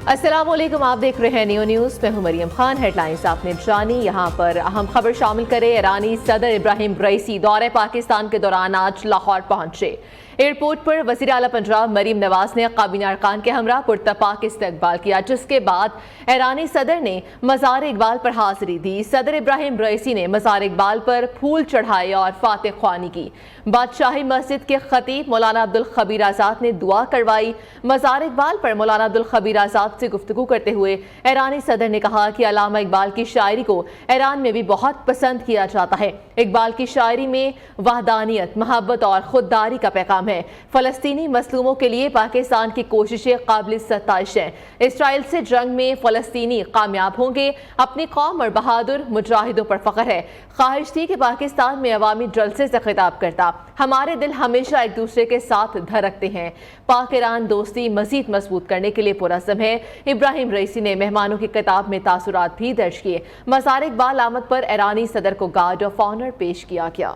अस्सलाम वालेकुम, आप देख रहे हैं नियो न्यूज़। मैं हूं मरियम खान। हेडलाइंस आपने जानी, यहाँ पर अहम खबर शामिल करें। ईरानी सदर इब्राहिम रईसी दौरे पाकिस्तान के दौरान आज लाहौर पहुंचे। एयरपोर्ट पर वज़ीर आला पंजाब मरीम नवाज ने काबीना अरकान के हमरा पुरतपाक इस्तकबाल किया, जिसके बाद ईरानी सदर ने मज़ार इकबाल पर हाजिरी दी। सदर इब्राहिम रईसी ने मज़ार इकबाल पर फूल चढ़ाए और फातिह ख्वानी की। बादशाही मस्जिद के खतीब मौलाना अब्दुल खबीर आज़ाद ने दुआ करवाई। मज़ार इकबाल पर मौलाना अब्दुल खबीर आज़ाद से गुफ्तगू करते हुए ईरानी सदर ने कहा कि अल्लामा इकबाल की शायरी को ईरान में भी बहुत पसंद किया जाता है। इकबाल की शायरी में वहदानियत, मोहब्बत और खुददारी का पैगाम है। फ़लस्तीनी मसलूमों के लिए पाकिस्तान की कोशिशें काबिल सताइश हैं। इसराइल से जंग में फ़लस्तीनी कामयाब होंगे। अपनी कौम और बहादुर मुजाहिदों पर फ़ख्र है। ख्वाहिश थी कि पाकिस्तान में अवामी जलसे से खिताब करता। हमारे दिल हमेशा एक दूसरे के साथ धड़कते हैं। पाक ईरान दोस्ती मज़ीद मजबूत करने के लिए पुरअज़्म है। इब्राहिम रईसी ने मेहमानों की किताब में तासुरात भी दर्ज किए। मज़ार इकबाल आमद पर ईरानी सदर को गार्ड ऑफ ऑनर पेश किया गया।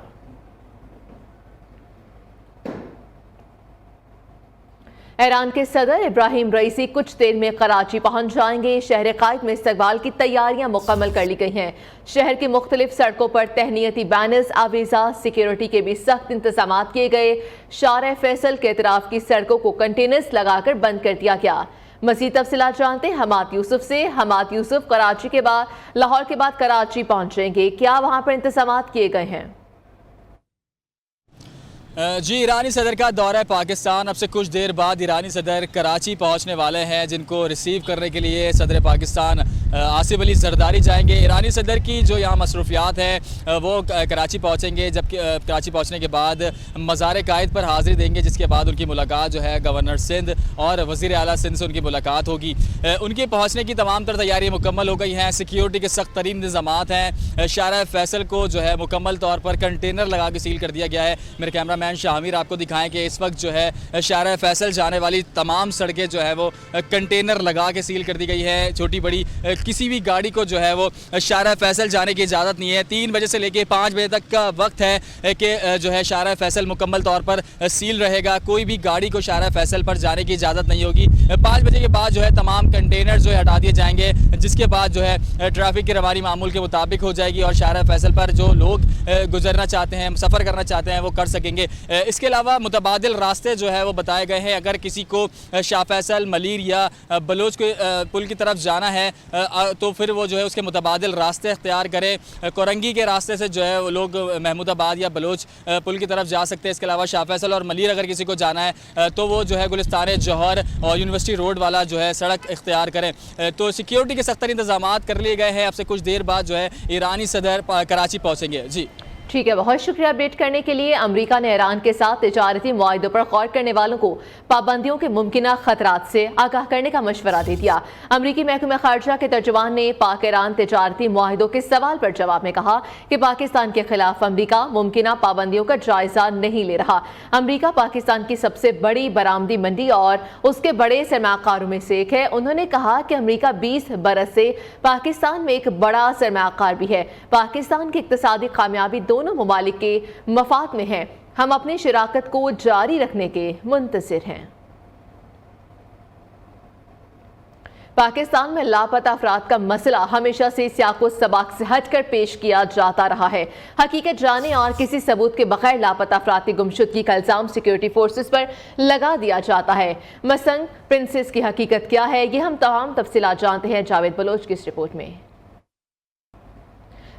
ईरान के सदर इब्राहिम रईसी कुछ देर में कराची पहुंच जाएंगे। शहर कायद में इस्तकबाल की तैयारियां मुकम्मल कर ली गई हैं। शहर की मुख्तलिफ सड़कों पर तहनीती बैनर्स, आवीज़ा, सिक्योरिटी के भी सख्त इंतजाम किए गए। शारे फैसल के अतराफ की सड़कों को कंटेनर्स लगाकर बंद कर दिया गया। मज़ीद तफसीलात जानते हैं हमाद यूसुफ से। हमाद यूसुफ, कराची के बाद, लाहौर के बाद कराची पहुंचेंगे, क्या वहां पर इंतजाम किए गए हैं? जी, ईरानी सदर का दौरा पाकिस्तान। अब से कुछ देर बाद ईरानी सदर कराची पहुंचने वाले हैं, जिनको रिसीव करने के लिए सदर पाकिस्तान आसिफ अली जरदारी जाएंगे। ईरानी सदर की जो यहाँ मसरूफियात हैं वो कराची पहुंचेंगे, जबकि कराची पहुंचने के बाद मज़ार कायद पर हाज़िरी देंगे, जिसके बाद उनकी मुलाकात जो है गवर्नर सिंध और वज़ीर आला सिंध से उनकी मुलाकात होगी। उनके पहुँचने की तमाम तर तैयारियाँ मुकम्मल हो गई हैं। सिक्योरिटी के सख्त तरीन इंतज़ाम हैं। शारा फैसल को जो है मुकम्मल तौर पर कंटेनर लगा के सील कर दिया गया है। मेरे कैमरा शामिर आपको दिखाएं कि इस वक्त जो है शारा फैसल जाने वाली तमाम सड़कें जो है वो कंटेनर लगा के सील कर दी गई है। छोटी बड़ी किसी भी गाड़ी को जो है वो शारा फैसल जाने की इजाज़त नहीं है। 3 बजे से लेके 5 बजे तक का वक्त है कि जो है शारा फैसल मुकम्मल तौर पर सील रहेगा। कोई भी गाड़ी को शारा फैसल पर जाने की इजाज़त नहीं होगी। 5 बजे के बाद जो है तमाम कंटेनर जो है हटा दिए जाएंगे, जिसके बाद जो है ट्रैफिक की रवानी मामूल के मुताबिक हो जाएगी और शारा फैसल पर जो लोग गुजरना चाहते हैं, सफ़र करना चाहते हैं, वो कर सकेंगे। इसके अलावा मुतबादिल रास्ते जो है वो बताए गए हैं। अगर किसी को शाह फैसल, मलीर या बलोच के पुल की तरफ जाना है तो फिर वो जो है उसके मुतबादिल रास्ते अख्तियार करें। कोरंगी के रास्ते से जो है वो लोग महमूदाबाद या बलोच पुल की तरफ जा सकते हैं। इसके अलावा शाह फैसल और मलीर अगर किसी को जाना है तो वो जो है गुलिस्तान जौहर और यूनिवर्सिटी रोड वाला जो है सड़क इख्तियार करें। तो सिक्योरिटी के सख्त इंतजाम कर लिए गए हैं। अब से कुछ देर बाद जो है ईरानी सदर कराची पहुँचेंगे। जी ठीक है, बहुत शुक्रिया अपडेट करने के लिए। अमेरिका ने ईरान के साथ तिजारती मुआहदों पर गौर करने वालों को पाबंदियों के मुमकिना खतरात से आगाह करने का मशवरा दे दिया। अमरीकी महकमा खारजा के तर्जुमान ने पाक ईरान तिजारती मुआहदों के सवाल पर जवाब में कहा कि पाकिस्तान के खिलाफ अमरीका मुमकिना पाबंदियों का जायजा नहीं ले रहा। अमरीका पाकिस्तान की सबसे बड़ी बरामदी मंडी और उसके बड़े सरमाकारों में से एक है। उन्होंने कहा कि अमरीका 20 बरस से पाकिस्तान में एक बड़ा सरमाकार भी है। पाकिस्तान की इक्तिसादी कामयाबी दोनों ममालिक के मफाद में है। हम अपनी शराकत को जारी रखने के मुंतज़िर हैं। पाकिस्तान में लापता अफराद का मसला हमेशा से सियाको सबाक से हटकर पेश किया जाता रहा है। हकीकत जाने और किसी सबूत के बगैर लापता अफराद की गुमशुदगी का इल्ज़ाम सिक्योरिटी फोर्सेस पर लगा दिया जाता है। मसंग प्रिंसेस की हकीकत क्या है, ये हम तमाम तफसीलात जानते हैं जावेद बलोच की इस रिपोर्ट में।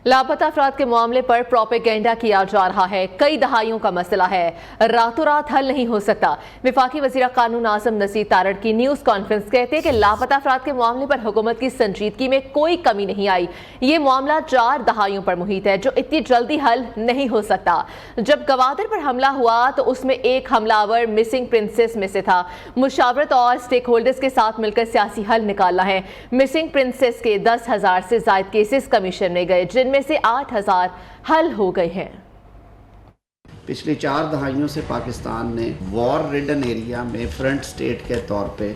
लापता अफराद के मामले पर प्रोपेगेंडा किया जा रहा है। कई दहाइयों का मसला है, रातों रात हल नहीं हो सकता। वफाकी वज़ीर कानून आज़म नसीर तारड़ की न्यूज़ कॉन्फ्रेंस कहते हैं कि लापता अफराद के मामले पर हुकूमत की संजीदगी में कोई कमी नहीं आई। ये मामला 4 दहाइयों पर मुहित है, जो इतनी जल्दी हल नहीं हो सकता। जब गवादर पर हमला हुआ तो उसमें एक हमलावर मिसिंग प्रिंसेस में से था। मुशावरत और स्टेक होल्डर्स के साथ मिलकर सियासी हल निकालना है। मिसिंग प्रिंसेस के 10,000 से ज़ायद केसेस कमीशन में गए, जिनमें से 8,000 हल हो गए हैं। پچھلی 4 دہائیوں سے پاکستان نے وار ریڈن ایریا میں فرنٹ سٹیٹ کے طور پہ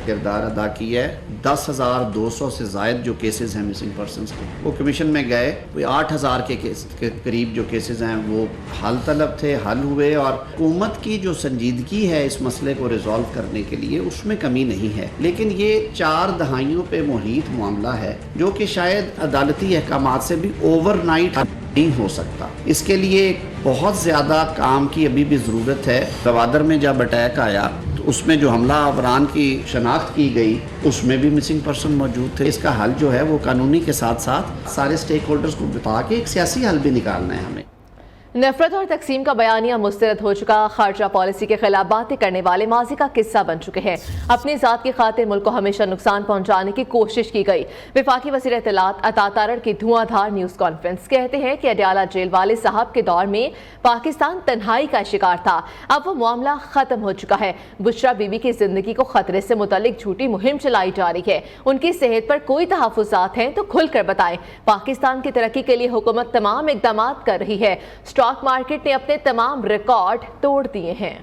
کردار ادا کیا ہے. 10,200 سے زائد جو کیسز ہیں مسنگ پرسنس کے وہ کمیشن میں گئے. کوئی 8,000 کے قریب جو کیسز ہیں وہ حل طلب تھے, حل ہوئے, اور حکومت کی جو سنجیدگی ہے اس مسئلے کو ریزالو کرنے کے لیے اس میں کمی نہیں ہے. لیکن یہ 4 دہائیوں پہ محیط معاملہ ہے جو کہ شاید عدالتی احکامات سے بھی اوور نائٹ نہیں ہو سکتا. اس کے لیے بہت زیادہ کام کی ابھی بھی ضرورت ہے. گوادر میں جب اٹیک آیا تو اس میں جو حملہ آوران کی شناخت کی گئی اس میں بھی مسنگ پرسن موجود تھے. اس کا حل جو ہے وہ قانونی کے ساتھ ساتھ سارے سٹیک ہولڈرز کو بتا کے ایک سیاسی حل بھی نکالنا ہے ہمیں. نفرت اور تقسیم کا بیانیہ مسترد ہو چکا. خارجہ پالیسی کے خلاف باتیں کرنے والے ماضی کا قصہ بن چکے ہیں. اپنی ذات کی خاطر ملک کو ہمیشہ نقصان پہنچانے کی کوشش کی گئی. وفاقی وزیر اطلاعات عطا تارڑ کی دھواں دھار نیوز کانفرنس. کہتے ہیں کہ اڈیالہ جیل والے صاحب کے دور میں پاکستان تنہائی کا شکار تھا. اب وہ معاملہ ختم ہو چکا ہے. بشرا بی بی کی زندگی کو خطرے سے متعلق جھوٹی مہم چلائی جا رہی ہے. ان کی صحت پر کوئی تحفظات ہیں تو کھل کر بتائیں. پاکستان کی ترقی کے لیے حکومت تمام اقدامات کر رہی ہے. اسٹاک مارکیٹ نے اپنے تمام ریکارڈ توڑ دیے ہیں.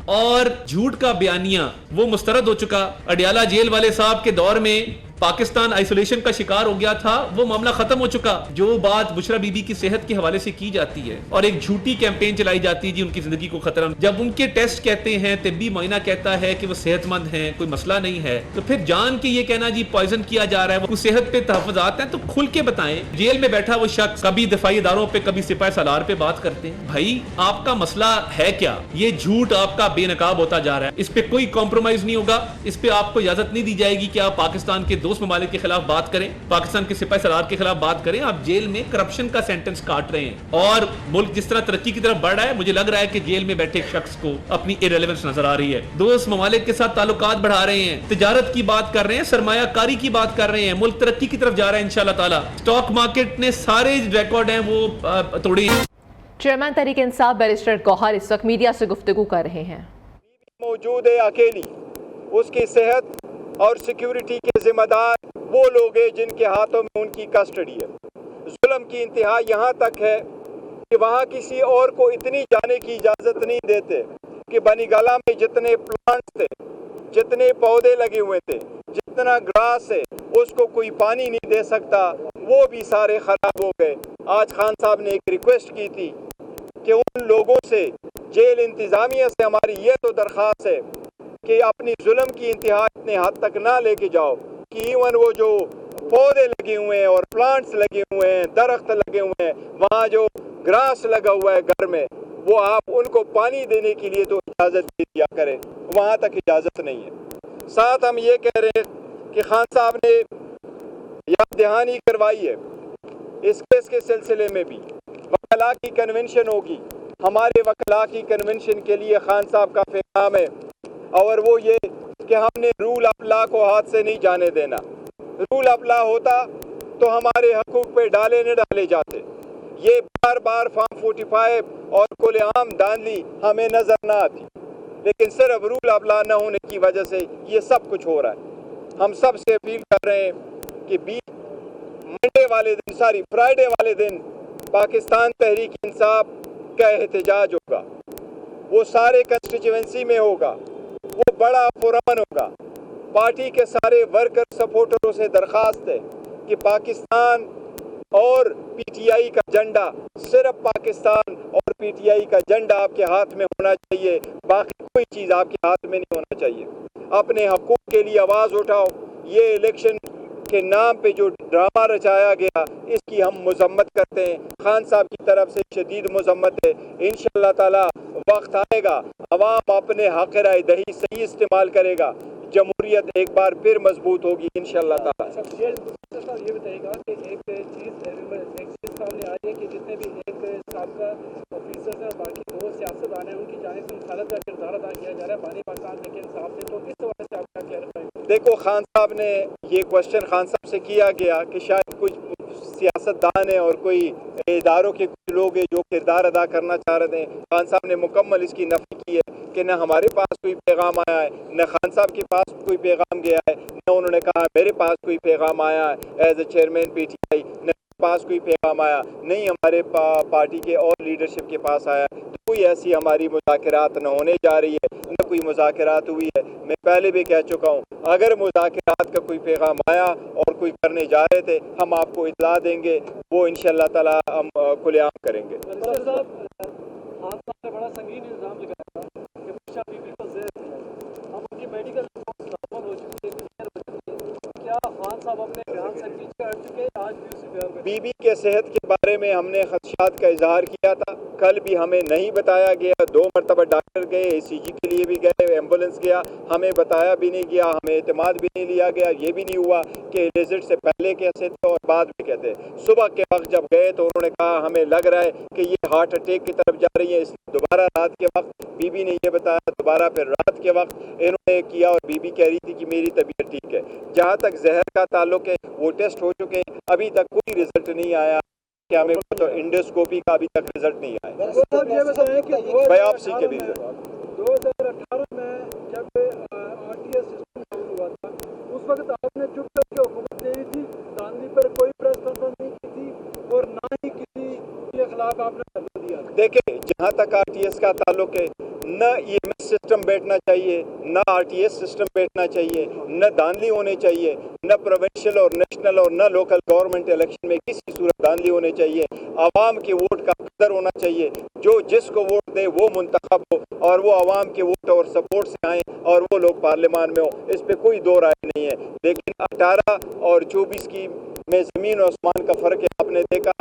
اور جھوٹ کا بیانیہ وہ مسترد ہو چکا. اڈیالہ جیل والے صاحب کے دور میں پاکستان آئسولیشن کا شکار ہو گیا تھا, وہ معاملہ ختم ہو چکا. جو بات بشرا بی بی کی صحت کے حوالے سے کی جاتی ہے اور ایک جھوٹی کیمپین چلائی جاتی ہے جی ان کی زندگی کو خطرہ, جب ان کے ٹیسٹ کہتے ہیں, طبی معائنہ کہتا ہے کہ وہ صحت مند ہیں, کوئی مسئلہ نہیں ہے, تو پھر جان کے یہ کہنا جی پوائزن کیا جا رہا ہے, وہ صحت پہ تحفظات ہیں, تو کھل کے بتائیں. جیل میں بیٹھا وہ شخص کبھی دفاعی اداروں پہ کبھی سپاہی سالار پہ بات کرتے ہیں. بھائی آپ کا مسئلہ ہے کیا؟ یہ جھوٹ آپ کا بے نقاب ہوتا جا رہا ہے. اس پہ کوئی کمپرومائز نہیں ہوگا. اس پہ آپ کو اجازت نہیں دی جائے گی کہ آپ پاکستان کے دوست ممالک کے خلاف بات کریں, پاکستان کے سپاہی سالار کے خلاف بات کریں. آپ جیل میں کرپشن کا سینٹنس کاٹ رہے ہیں, اور ملک جس طرح ترقی کی طرف بڑھ رہا ہے, مجھے لگ رہا ہے کہ جیل میں بیٹھے ایک شخص کو اپنی ایریلیونس نظر آ رہی ہے. دوست ممالک کے ساتھ تعلقات بڑھا رہے ہیں, تجارت کی بات کر رہے ہیں, سرمایہ کاری کی بات کر رہے ہیں, ملک ترقی کی طرف جا رہا ہے انشاءاللہ تعالی. اسٹاک مارکیٹ نے سارے ریکارڈ ہیں وہ توڑے. چیئرمین تحریک انصاف بیرسٹر گوہر اس وقت میڈیا سے گفتگو کر رہے ہیں. موجود ہے اکیلی, اس کی صحت اور سیکیورٹی کے ذمہ دار وہ لوگ ہیں جن کے ہاتھوں میں ان کی کسٹڈی ہے. ظلم کی انتہا یہاں تک ہے کہ وہاں کسی اور کو اتنی جانے کی اجازت نہیں دیتے کہ بنی گالہ میں جتنے پلانٹس تھے, جتنے پودے لگے ہوئے تھے, جتنا گراس ہے, اس کو کوئی پانی نہیں دے سکتا. وہ بھی سارے خراب ہو گئے. آج خان صاحب نے ایک ریکویسٹ کی تھی کہ ان لوگوں سے, جیل انتظامیہ سے ہماری یہ تو درخواست ہے کہ اپنی ظلم کی انتہا اتنے حد تک نہ لے کے جاؤ کہ ایون وہ جو پودے لگے ہوئے ہیں اور پلانٹس لگے ہوئے ہیں, درخت لگے ہوئے ہیں, وہاں جو گراس لگا ہوا ہے گھر میں, وہ آپ ان کو پانی دینے کے لیے تو اجازت دے دیا کریں. وہاں تک اجازت نہیں ہے. ساتھ ہم یہ کہہ رہے ہیں کہ خان صاحب نے یاد دہانی کروائی ہے اس کیس کے سلسلے میں بھی. وکلاء کی کنونشن ہوگی. ہمارے وکلاء کی کنونشن کے لیے خان صاحب کا پیغام ہے, اور وہ یہ کہ ہم نے رول آف لا کو ہاتھ سے نہیں جانے دینا. رول آف لا ہوتا تو ہمارے حقوق پہ ڈالے نہ ڈالے جاتے. یہ بار بار فارم 45 اور کل عام دانلی ہمیں نظر نہ آتی, لیکن صرف رول آف لا نہ ہونے کی وجہ سے یہ سب کچھ ہو رہا ہے. ہم سب سے اپیل کر رہے ہیں کہ فرائیڈے والے دن پاکستان تحریک انصاف کا احتجاج ہوگا. وہ سارے کنسٹیچوئنسی میں ہوگا, وہ بڑا پرامن ہوگا. پارٹی کے سارے ورکر سپورٹروں سے درخواست ہے کہ پاکستان اور پی ٹی آئی کا جھنڈا, صرف پاکستان اور پی ٹی آئی کا جھنڈا آپ کے ہاتھ میں ہونا چاہیے, باقی کوئی چیز آپ کے ہاتھ میں نہیں ہونا چاہیے. اپنے حقوق کے لیے آواز اٹھاؤ. یہ الیکشن کے نام پہ جو ڈرامہ رچایا گیا اس کی ہم مذمت کرتے ہیں. خان صاحب کی طرف سے شدید مذمت ہے. انشاءاللہ تعالی وقت آئے گا, عوام اپنے حق رائے دہی صحیح استعمال کرے گا, جمہوریت ایک بار پھر مضبوط ہوگی انشاءاللہ تعالی. یہ بتائیے گا کہ ایک چیز سامنے آئی ہے کہ جتنے بھی ایک سابقہ آفیسرز ہیں, باقی دو سیاستدان ہیں, ان کی جانب سے مخالفت کا کردار ادا کیا جا رہا ہے بانی پاکستان تحریک انصاف سے, تو اس حوالے سے آپ کیا کلیئرفائی؟ دیکھو, خان صاحب نے یہ کوشچن خان صاحب سے کیا گیا کہ شاید کچھ سیاستدان ہیں اور کوئی اداروں کے کچھ لوگ ہیں جو کردار ادا کرنا چاہ رہے ہیں. خان صاحب نے مکمل اس کی نفی کی ہے کہ نہ ہمارے پاس کوئی پیغام آیا ہے, نہ خان صاحب کے پاس کوئی پیغام گیا ہے, نہ انہوں نے کہا میرے پاس کوئی پیغام آیا ہے as a chairman P T I, نہ पास कोई पैगाम आया, नहीं हमारे पार्टी के और लीडरशिप के पास आया। तो कोई ऐसी हमारी मुज़ाकरात न होने जा रही है, न कोई मुज़ाकरात हुई है। मैं पहले भी कह चुका हूँ, अगर मुज़ाकरात का कोई पैगाम आया और कोई करने जा रहे थे, हम आपको इत्तला देंगे, वो इंशाअल्लाह ताला हम खुलेआम करेंगे। ने बड़ा संगीन इल्जाम लगाया था कि बुशरा बीबी को ज़हर दिया। अब उनकी मेडिकल रिपोर्ट नार्मल हो चुकी है, क्या खान साहब अपने बयान से पीछे हट चुके हैं? आज भी उसी बयान में बीबी के सेहत के बारे में हमने खदशात का इजहार किया था, कल भी हमें नहीं बताया गया। 2 मरतबा डॉक्टर गए, ECG के लिए भी गए, एम्बुलेंस गया, हमें बताया भी नहीं गया, हमें एतमाद भी नहीं लिया गया। ये भी नहीं हुआ कि विजिट से पहले कैसे थे और बाद में कहते। सुबह के वक्त जब गए तो उन्होंने कहा हमें लग रहा है कि ये हार्ट अटैक की तरफ जा रही है, इसलिए दोबारा रात के वक्त बीबी ने ये बताया, दोबारा फिर रात के वक्त इन्होंने किया और बीबी कह रही थी कि मेरी तबीयत ठीक है। जहाँ तक जहर का ताल्लुक है, वो टेस्ट हो चुके हैं, अभी तक कोई रिजल्ट नहीं आया कि हमें तो इंडोस्कोपी का अभी तक रिजल्ट नहीं आया, बायोप्सी के भी। 2018 में जब RTS सिस्टम लागू हुआ था, उस वक्त आपने चुप करके हुकूमत दे दी थी, दानवी पर कोई प्रेस कॉन्फ्रेंस नहीं की थी और ना ही किसी के खिलाफ आपने धरना दिया। देखिए, जहाँ तक RTS का ताल्लुक है, न EMS सिस्टम बैठना चाहिए, न RTS सिस्टम बैठना चाहिए, न धांधली होने चाहिए, न प्रोविंशियल और नेशनल और न लोकल गवर्नमेंट इलेक्शन में किसी सूरत धांधली होने चाहिए। आवाम के वोट का कदर होना चाहिए, जो जिसको वोट दे वो मुंतखब हो और वो आवाम के वोट और सपोर्ट से आए और वो लोग पार्लियामान में हो, इस पे कोई दो राय नहीं है। लेकिन 18 और 24 की में ज़मीन और आसमान का फ़र्क है। आपने देखा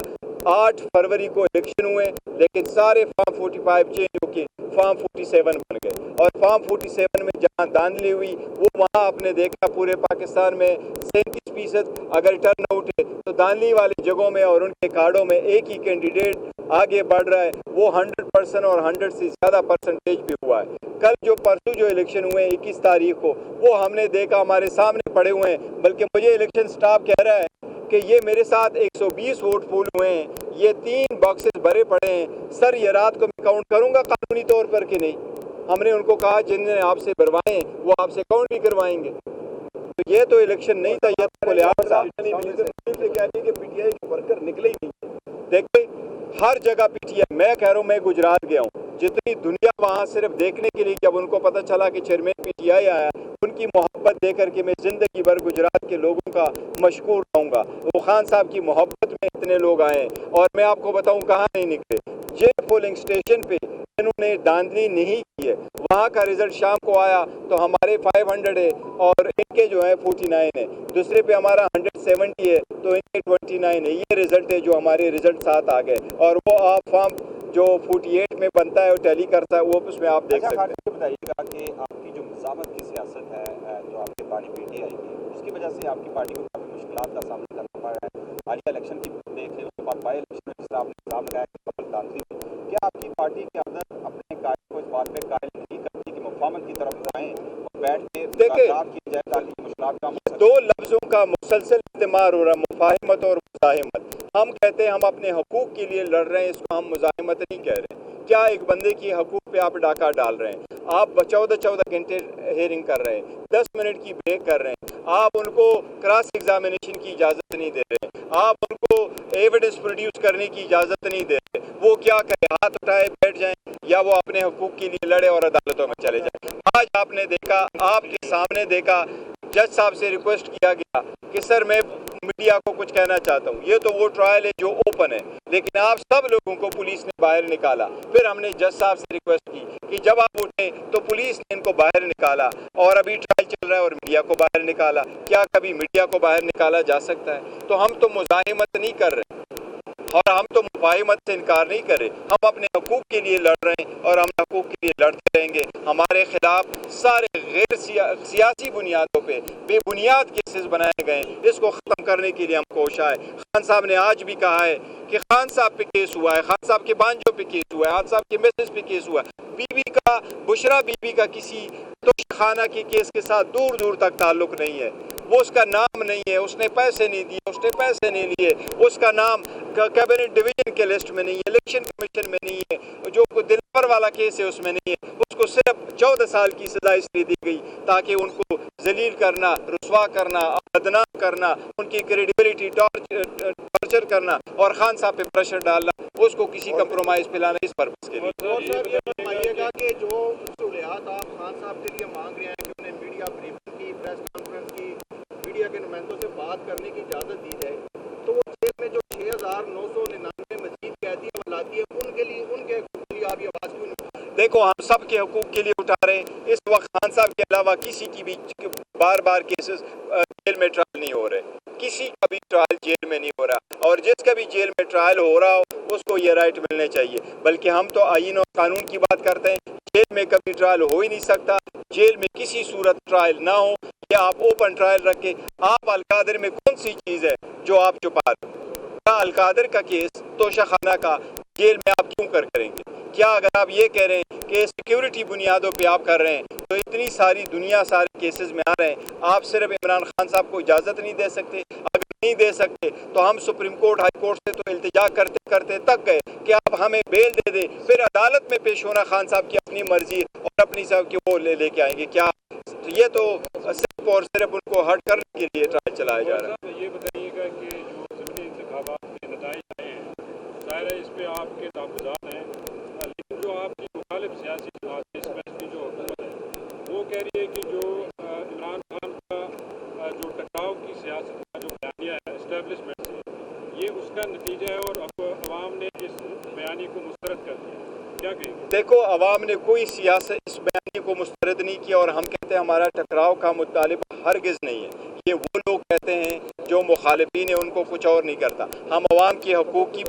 8 फरवरी को इलेक्शन हुए, लेकिन सारे फॉर्म 45 चेंज होके फॉर्म 47 बन गए और फॉर्म 47 में जहां धांधली हुई वो वहां आपने देखा पूरे पाकिस्तान में 37% अगर टर्न आउट है तो धांधली वाली जगहों में और उनके कार्डों में एक ही कैंडिडेट आगे बढ़ रहा है, वो 100% और 100 से ज़्यादा परसेंटेज भी हुआ है। कल जो परसों जो इलेक्शन हुए 21 तारीख को, वो हमने देखा, हमारे सामने पड़े हुए हैं। बल्कि मुझे इलेक्शन स्टाफ कह रहा है कि ये मेरे साथ 120 वोट पूल हुए हैं, ये 3 बॉक्सेस भरे पड़े हैं। सर, ये रात को मैं काउंट करूंगा कानूनी तौर पर कि नहीं? हमने उनको कहा जिन्होंने आपसे भरवाए वो आपसे काउंट भी करवाएंगे। तो ये तो इलेक्शन नहीं था, ये तो लिहाजा PTI के वर्कर निकले ही नहीं। देखिए, हर जगह PTI, मैं कह रहा हूँ, मैं गुजरात गया हूँ, जितनी दुनिया वहाँ सिर्फ देखने के लिए, जब उनको पता चला कि चेयरमैन PTI आया, उनकी मोहब्बत दे करके मैं ज़िंदगी भर गुजरात के लोगों का मशकूर रहूँगा। वो खान साहब की मोहब्बत में इतने लोग आए और मैं आपको बताऊँ कहाँ नहीं निकले। जिन पोलिंग स्टेशन पे इन्होंने धांधली नहीं की है, वहाँ का रिजल्ट शाम को आया तो हमारे 500 है और इनके जो है 49 है, दूसरे पे हमारा 170 है तो इनके 29 है। ये रिजल्ट है जो हमारे रिजल्ट साथ आ गए और वो आप फॉर्म जो 48 में बनता है और टैली करता है, वो उसमें आप देख सकते हैं। बताइएगा कि आपकी जो मज़ामत की सियासत है जो आपके पार्टी PTI की, उसकी वजह से आपकी पार्टी को काफ़ी मुश्किलात का सामना करना पड़ रहा है। हालिया इलेक्शन की देख लें, उसके बाद बाई इलेक्शन में जिस तरह आपने इल्ज़ाम लगाया कि कमल दांधली, क्या आपकी पार्टी के अंदर अपने कायद को इस बात पर कायल नहीं करती कि मुफाहमत की तरफ आएँ और बैठ के मुलाकात की जाए ताकि मुश्किलात कम हो सके? 2 लफ्ज़ों का मुसलसल इस्तेमाल हो रहा है, मुफाहिमत और मुज़ाहिमत। हम कहते हैं हम अपने हकूक़ के लिए लड़ रहे हैं, इसको हम मुज़ाहिमत नहीं कह रहे। क्या एक बंदे की हकूक़ पे आप डाका डाल रहे हैं? आप 14-14 घंटे हेयरिंग कर रहे हैं, 10 मिनट की ब्रेक कर रहे हैं, आप उनको क्रॉस एग्जामिनेशन की इजाज़त नहीं दे रहे, आप उनको एविडेंस प्रोड्यूस करने की इजाज़त नहीं दे रहे। वो क्या करें, हाथ उठाए बैठ जाएं या वो अपने हकूक़ के लिए लड़े और अदालतों में चले जाएं? आज आपने देखा, आपके सामने देखा, जज साहब से रिक्वेस्ट किया गया कि सर मैं मीडिया को कुछ कहना चाहता हूँ। ये तो वो ट्रायल है जो ओपन है, लेकिन आप सब लोगों को पुलिस ने बाहर निकाला। फिर हमने जज साहब से रिक्वेस्ट की कि जब आप उठे तो पुलिस ने इनको बाहर निकाला और अभी ट्रायल चल रहा है और मीडिया को बाहर निकाला। क्या कभी मीडिया को बाहर निकाला जा सकता है? तो हम तो मुज़ाहिमत नहीं कर रहे और हम तो मुफाहिमत से इनकार नहीं कर रहे। हम अपने हकूक़ के लिए लड़ रहे हैं और हम हकूक़ के लिए लड़ते रहेंगे। हमारे खिलाफ सारे गैर सियासी बुनियादों पे बेबुनियाद केसेस बनाए गए, इसको ख़त्म करने के लिए हम कोशिश है। खान साहब ने आज भी कहा है कि खान साहब पे केस हुआ है, खान साहब के बांजों पे केस हुआ है, खान साहब के मैसेज पे केस हुआ है। बीबी का, बुशरा बीबी का किसी तोशाखाना के केस के साथ दूर दूर तक ताल्लुक नहीं है। वो उसका नाम नहीं है, उसने पैसे नहीं दिए, उसने पैसे नहीं लिए, उसका नाम कैबिनेट डिवीजन के लिस्ट में नहीं है, इलेक्शन कमीशन में नहीं है, जो दिलवर वाला केस है उसमें नहीं है। उसको सिर्फ 14 साल की सज़ा इसलिए दी गई ताकि उनको जलील करना, रुसवा करना, बदनाम करना, उनकी क्रेडिबिलिटी टॉर्चर करना और खान साहब पे प्रेशर डालना, उसको किसी कंप्रोमाइज़ पे लाना, इस पर्पज़ के लिए। और साहब ये बताइएगा कि जो सहूलियात आप खान साहब के लिए मांग रहे हैं कि उन्हें मीडिया ब्रीफिंग की, प्रेस कॉन्फ्रेंस की, मीडिया के नुमाइंदों से बात करने की इजाज़त दी जाए, तो वो जेल में जो 6,999 मजीद कैदी लाती है, उनके लिए आप ये आवाज़ क्यों नहीं? देखो, हम सब के हकूक़ के लिए उठा रहे हैं। इस वक्त खान साहब के अलावा किसी की भी बार बार केसेस जेल में ट्रायल नहीं हो रहे, किसी का भी ट्रायल जेल में नहीं हो रहा, और जिसका भी जेल में ट्रायल हो रहा हो उसको ये राइट मिलने चाहिए। बल्कि हम तो आईन और कानून की बात करते हैं। जेल में कभी ट्रायल हो ही नहीं सकता, जेल में किसी सूरत ट्रायल ना हो, या आप ओपन ट्रायल रखें। आप अलकादर में कौन सी चीज़ है जो आप छुपा रहे? क्या अलकादर का केस तोशाखाना का जेल में आप क्यों करेंगे? क्या अगर आप ये कह रहे हैं कि सिक्योरिटी बुनियादों पे आप कर रहे हैं, तो इतनी सारी दुनिया सारे केसेस में आ रहे हैं, आप सिर्फ इमरान खान साहब को इजाज़त नहीं दे सकते? अगर नहीं दे सकते तो हम सुप्रीम कोर्ट, हाई कोर्ट से तो इल्तिजा करते करते तक गए कि आप हमें बेल दे दे, फिर अदालत में पेश होना खान साहब की अपनी मर्जी और अपनी साहब की वो लेके आएंगे। क्या ये तो सिर्फ और सिर्फ उनको हट करने के लिए ट्रायल चलाया जा रहा है? ये बताइएगा कि जो ज़मीनी इंतखाबात के नताइज आए हैं, ज़ाहिर है इस पर आपके ताक़ुज़ात हैं, लेकिन जो आपकी मुखालिफ सियासी जमात, स्पेशली जो हुकूमत है, वो कह रही है कि जो इमरान खान का जो टकराव की सियासत का जो बयानिया है इस्टेब्लिशमेंट से, ये उसका नतीजा है और अब अवाम ने इस बयानी को मुस्तरद कर दिया। क्या कहेंगे? देखो, अवाम ने कोई सियासत इस बयानी को मुस्तरद नहीं किया, और हम कहते हैं हमारा टकराव का मुतालिबा हरगिज़ नहीं है। ये वो लोग कहते हैं जो मुखालिफिन है, उनको कुछ और नहीं करता। हम अवाम के हकूक़ की